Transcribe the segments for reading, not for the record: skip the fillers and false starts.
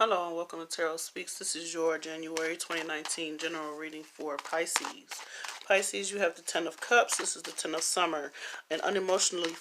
Hello and welcome to Tarot Speaks. This is your January 2019 general reading for Pisces. Pisces, you have the Ten of Cups. This is the Ten of Summer. An emotionally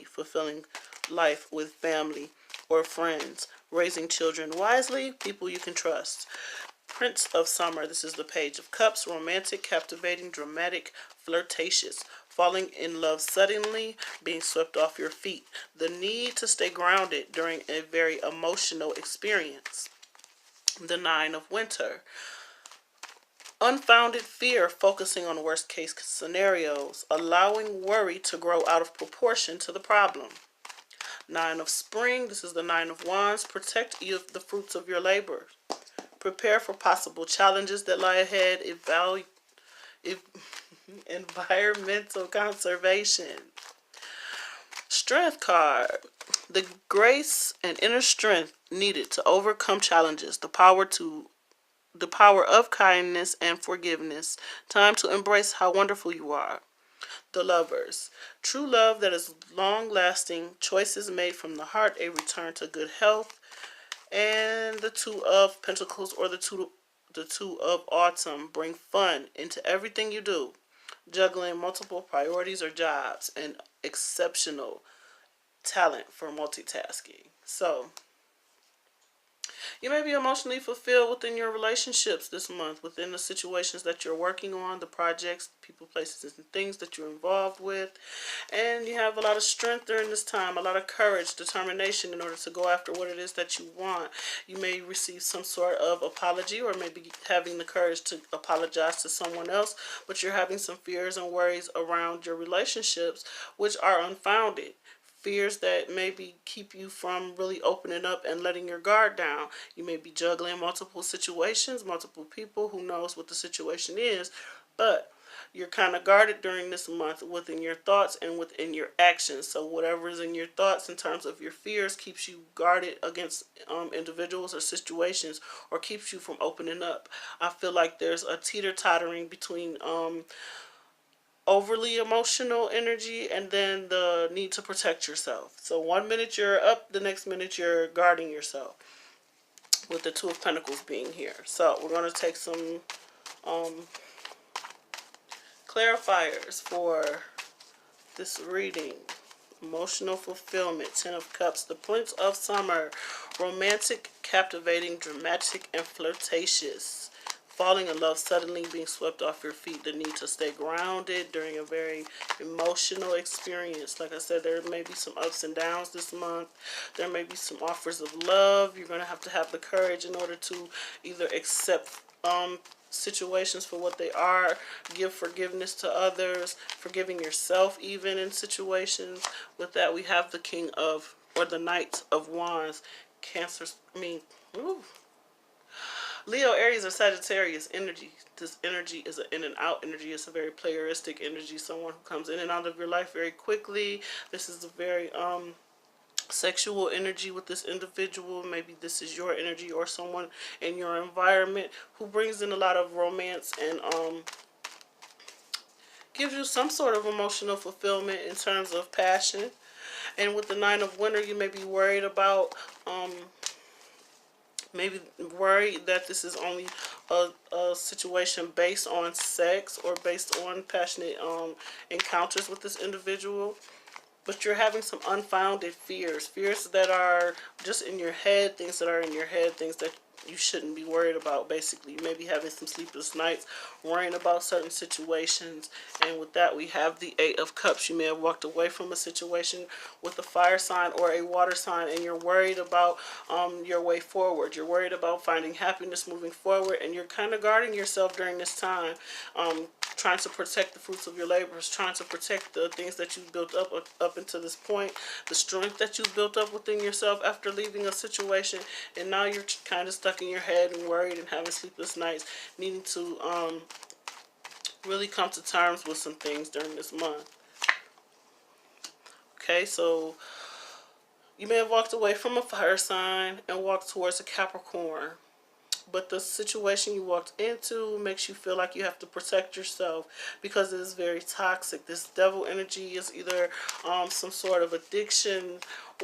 fulfilling life with family or friends. Raising children wisely. People you can trust. Prince of Summer. This is the Page of Cups. Romantic, captivating, dramatic, flirtatious. Falling in love suddenly, being swept off your feet. The need to stay grounded during a very emotional experience. The Nine of Winter. Unfounded fear, focusing on worst case scenarios, allowing worry to grow out of proportion to the problem. Nine of Spring. This is the Nine of Wands. Protect the fruits of your labor. Prepare for possible challenges that lie ahead. Environmental conservation. Strength card. The grace and inner strength needed to overcome challenges. The power of kindness and forgiveness. Time to embrace how wonderful you are. The Lovers. True love that is long-lasting. Choices made from the heart. A return to good health. And the Two of Pentacles, or the Two of Autumn. Bring fun into everything you do. Juggling multiple priorities or jobs, and exceptional talent for multitasking. So, you may be emotionally fulfilled within your relationships this month, within the situations that you're working on, the projects, people, places, and things that you're involved with. And you have a lot of strength during this time, a lot of courage, determination in order to go after what it is that you want. You may receive some sort of apology, or maybe having the courage to apologize to someone else, but you're having some fears and worries around your relationships, which are unfounded. Fears that maybe keep you from really opening up and letting your guard down. You may be juggling multiple situations, multiple people, who knows what the situation is, but you're kind of guarded during this month within your thoughts and within your actions. So whatever is in your thoughts in terms of your fears keeps you guarded against individuals or situations, or keeps you from opening up. I feel like there's a teeter-tottering between overly emotional energy and then the need to protect yourself. So one minute you're up, the next minute you're guarding yourself, with the Two of Pentacles being here. So we're going to take some clarifiers for this reading. Emotional fulfillment. Ten of Cups. The Prince of Summer. Romantic, captivating, dramatic, and flirtatious. Falling in love suddenly, being swept off your feet. The need to stay grounded during a very emotional experience. Like I said, there may be some ups and downs this month. There may be some offers of love. You're going to have the courage in order to either accept situations for what they are, give forgiveness to others, forgiving yourself even in situations. With that, we have the King of, or the Knight of Wands. Leo, Aries, or Sagittarius energy. This energy is an in and out energy. It's a very playeristic energy. Someone who comes in and out of your life very quickly. This is a very sexual energy with this individual. Maybe this is your energy or someone in your environment who brings in a lot of romance and gives you some sort of emotional fulfillment in terms of passion. And with the Nine of Winter, you may be worried about maybe worried that this is only a situation based on sex or based on passionate encounters with this individual. But you're having some unfounded fears. Fears that are just in your head, things that are in your head, things that you shouldn't be worried about, basically. You may be having some sleepless nights, worrying about certain situations. And with that, we have the Eight of Cups. You may have walked away from a situation with a fire sign or a water sign, and you're worried about your way forward. You're worried about finding happiness moving forward, and you're kind of guarding yourself during this time, trying to protect the fruits of your labors, trying to protect the things that you've built up until this point, the strength that you've built up within yourself after leaving a situation. And now you're kind of stuck in your head and worried and having sleepless nights, needing to really come to terms with some things during this month. Okay, so you may have walked away from a fire sign and walked towards a Capricorn. But the situation you walked into makes you feel like you have to protect yourself because it is very toxic. This devil energy is either some sort of addiction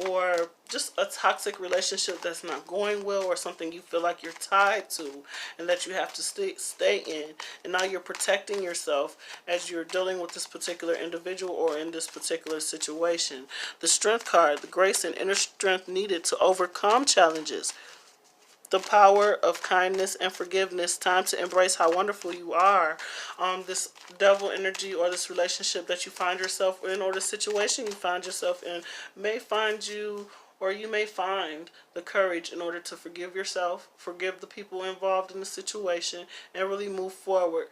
or just a toxic relationship that's not going well, or something you feel like you're tied to and that you have to stay in. And now you're protecting yourself as you're dealing with this particular individual or in this particular situation. The Strength card, the grace and inner strength needed to overcome challenges. The power of kindness and forgiveness. Time to embrace how wonderful you are. This devil energy or this relationship that you find yourself in, or the situation you find yourself in, may find you, or you may find the courage in order to forgive yourself, forgive the people involved in the situation, and really move forward.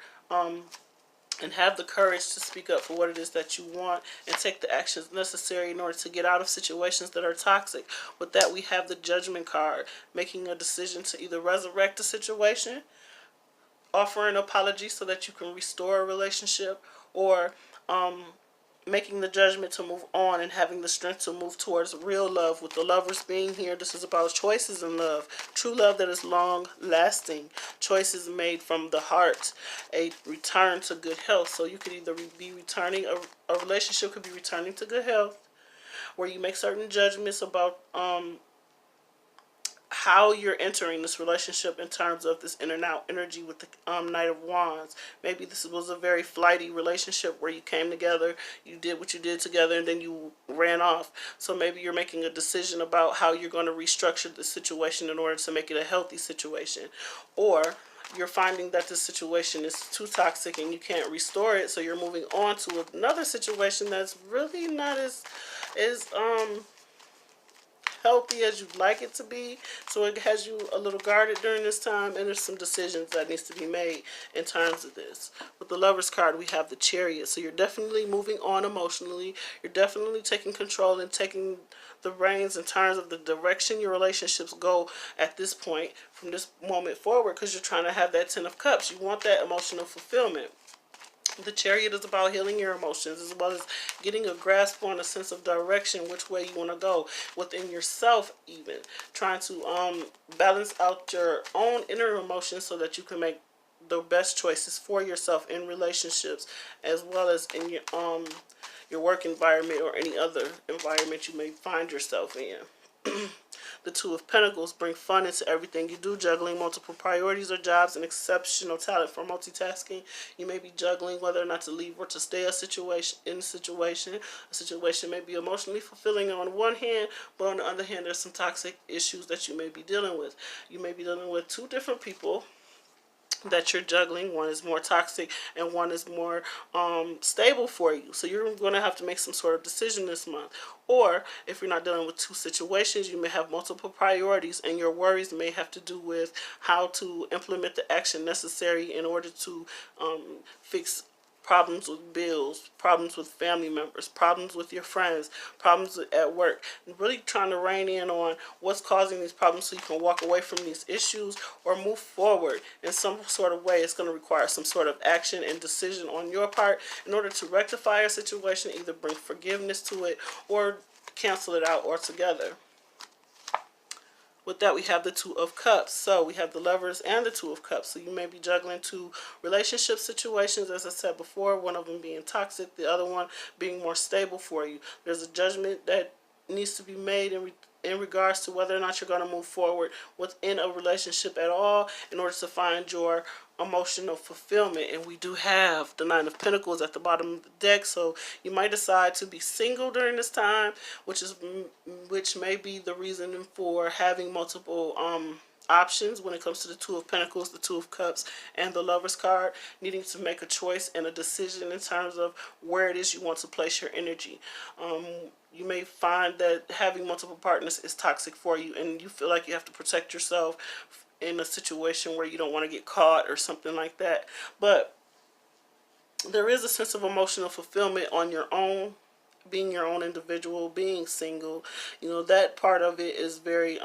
And have the courage to speak up for what it is that you want and take the actions necessary in order to get out of situations that are toxic. With that, we have the Judgment card, making a decision to either resurrect the situation, offer an apology so that you can restore a relationship, or making the judgment to move on and having the strength to move towards real love. With the Lovers being here, this is about choices in love. True love that is long lasting. Choices made from the heart. A return to good health. So you could either be returning, a relationship could be returning to good health, where you make certain judgments about how you're entering this relationship in terms of this in and out energy with the Knight of Wands. Maybe this was a very flighty relationship where you came together, you did what you did together, and then you ran off. So maybe you're making a decision about how you're going to restructure the situation in order to make it a healthy situation. Or you're finding that this situation is too toxic and you can't restore it, so you're moving on to another situation that's really not as healthy as you'd like it to be. So it has you a little guarded during this time, and there's some decisions that needs to be made in terms of this. With the Lovers card, we have the Chariot. So you're definitely moving on emotionally. You're definitely taking control and taking the reins in terms of the direction your relationships go at this point from this moment forward, because you're trying to have that 10 of Cups. You want that emotional fulfillment. The Chariot is about healing your emotions, as well as getting a grasp on a sense of direction, which way you want to go within yourself, even trying to balance out your own inner emotions so that you can make the best choices for yourself in relationships, as well as in your work environment or any other environment you may find yourself in. The Two of Pentacles bring fun into everything you do, juggling multiple priorities or jobs, and exceptional talent for multitasking. You may be juggling whether or not to leave or to stay a situation. A situation may be emotionally fulfilling on one hand, but on the other hand, there's some toxic issues that you may be dealing with. You may be dealing with two different people that you're juggling. One is more toxic and one is more stable for you. So you're going to have to make some sort of decision this month. Or if you're not dealing with two situations, you may have multiple priorities, and your worries may have to do with how to implement the action necessary in order to fix problems with bills, problems with family members, problems with your friends, problems at work. And really trying to rein in on what's causing these problems so you can walk away from these issues or move forward in some sort of way. It's going to require some sort of action and decision on your part in order to rectify a situation, either bring forgiveness to it or cancel it out altogether. With that, we have the Two of Cups. So we have the Lovers and the Two of Cups. So you may be juggling two relationship situations, as I said before, one of them being toxic, the other one being more stable for you. There's a judgment that needs to be made in regards to whether or not you're going to move forward within a relationship at all in order to find your emotional fulfillment. And we do have the Nine of Pentacles at the bottom of the deck, so you might decide to be single during this time, which may be the reason for having multiple options when it comes to the Two of Pentacles, the Two of Cups, and the Lovers card, needing to make a choice and a decision in terms of where it is you want to place your energy. You may find that having multiple partners is toxic for you, and you feel like you have to protect yourself in a situation where you don't want to get caught or something like that. But there is a sense of emotional fulfillment on your own being your own individual, being single, that part of it is very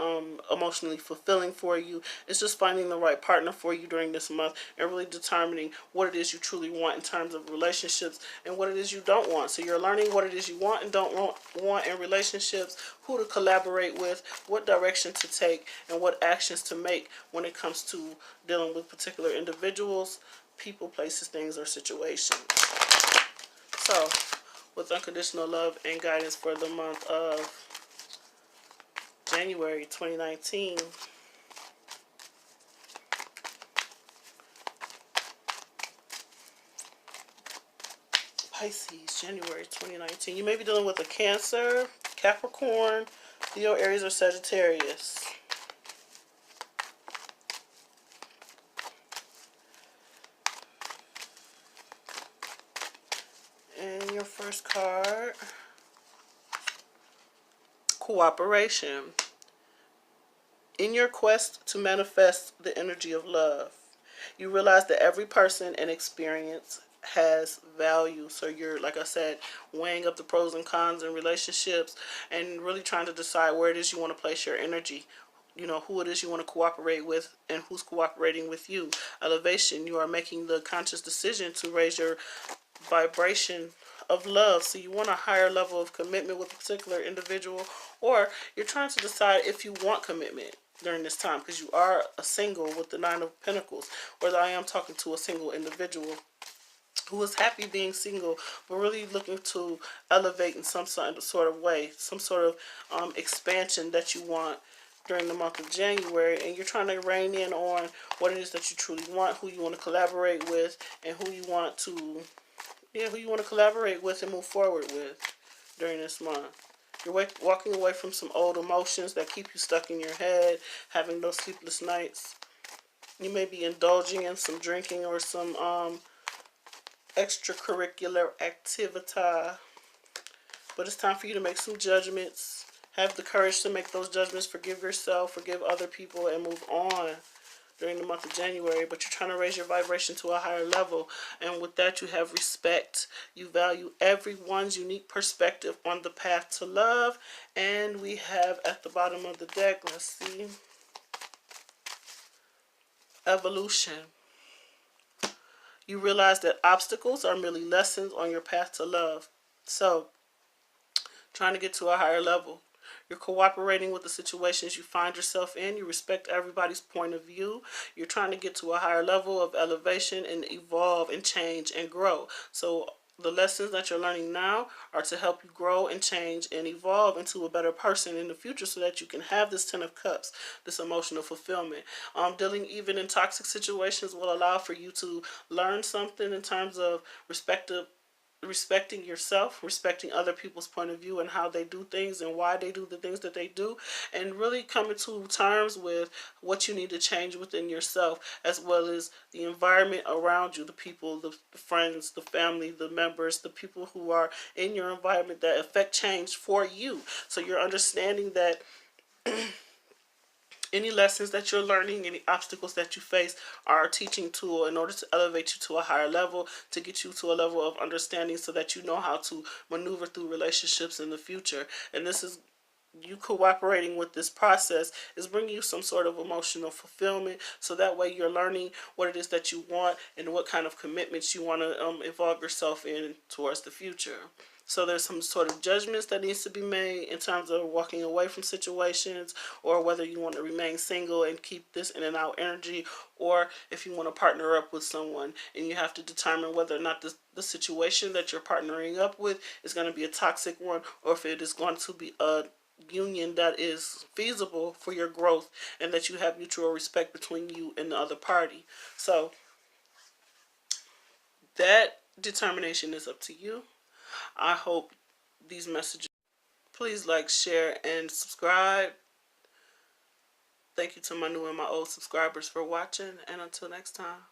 emotionally fulfilling for you. It's just finding the right partner for you during this month and really determining what it is you truly want in terms of relationships and what it is you don't want. So you're learning what it is you want and don't want in relationships, who to collaborate with, what direction to take, and what actions to make when it comes to dealing with particular individuals, people, places, things, or situations. So, with unconditional love and guidance for the month of January 2019. Pisces, January 2019. You may be dealing with a Cancer, Capricorn, Leo, Aries, or Sagittarius. And your first card, cooperation. In your quest to manifest the energy of love, you realize that every person and experience has value. So you're, like I said, weighing up the pros and cons in relationships and really trying to decide where it is you want to place your energy. Who it is you want to cooperate with and who's cooperating with you. Elevation, you are making the conscious decision to raise your vibration of love. So you want a higher level of commitment with a particular individual, or you're trying to decide if you want commitment during this time, because you are a single with the Nine of Pentacles, whether I am talking to a single individual who is happy being single, but really looking to elevate in some sort of way, some sort of expansion that you want during the month of January, and you're trying to rein in on what it is that you truly want, who you want to collaborate with, and who you want to collaborate with and move forward with during this month. You're walking away from some old emotions that keep you stuck in your head, having those sleepless nights. You may be indulging in some drinking or some extracurricular activity. But it's time for you to make some judgments. Have the courage to make those judgments. Forgive yourself, forgive other people, and move on during the month of January. But you're trying to raise your vibration to a higher level, and with that you have respect. You value everyone's unique perspective on the path to love. And we have at the bottom of the deck, let's see, evolution. You realize that obstacles are merely lessons on your path to love. So trying to get to a higher level. You're cooperating with the situations you find yourself in. You respect everybody's point of view. You're trying to get to a higher level of elevation and evolve and change and grow. So the lessons that you're learning now are to help you grow and change and evolve into a better person in the future, so that you can have this Ten of Cups, this emotional fulfillment. Dealing even in toxic situations will allow for you to learn something in terms of respecting yourself, respecting other people's point of view and how they do things and why they do the things that they do, and really coming to terms with what you need to change within yourself, as well as the environment around you, the people, the friends, the family, the members, the people who are in your environment that affect change for you. So you're understanding that any lessons that you're learning, any obstacles that you face are a teaching tool in order to elevate you to a higher level, to get you to a level of understanding so that you know how to maneuver through relationships in the future. And this is you cooperating with this process is bringing you some sort of emotional fulfillment, so that way you're learning what it is that you want and what kind of commitments you want to involve yourself in towards the future. So there's some sort of judgments that needs to be made in terms of walking away from situations, or whether you want to remain single and keep this in and out energy, or if you want to partner up with someone, and you have to determine whether or not the situation that you're partnering up with is going to be a toxic one, or if it is going to be a union that is feasible for your growth, and that you have mutual respect between you and the other party. So that determination is up to you. I hope these messages, please like, share, and subscribe. Thank you to my new and my old subscribers for watching, and until next time.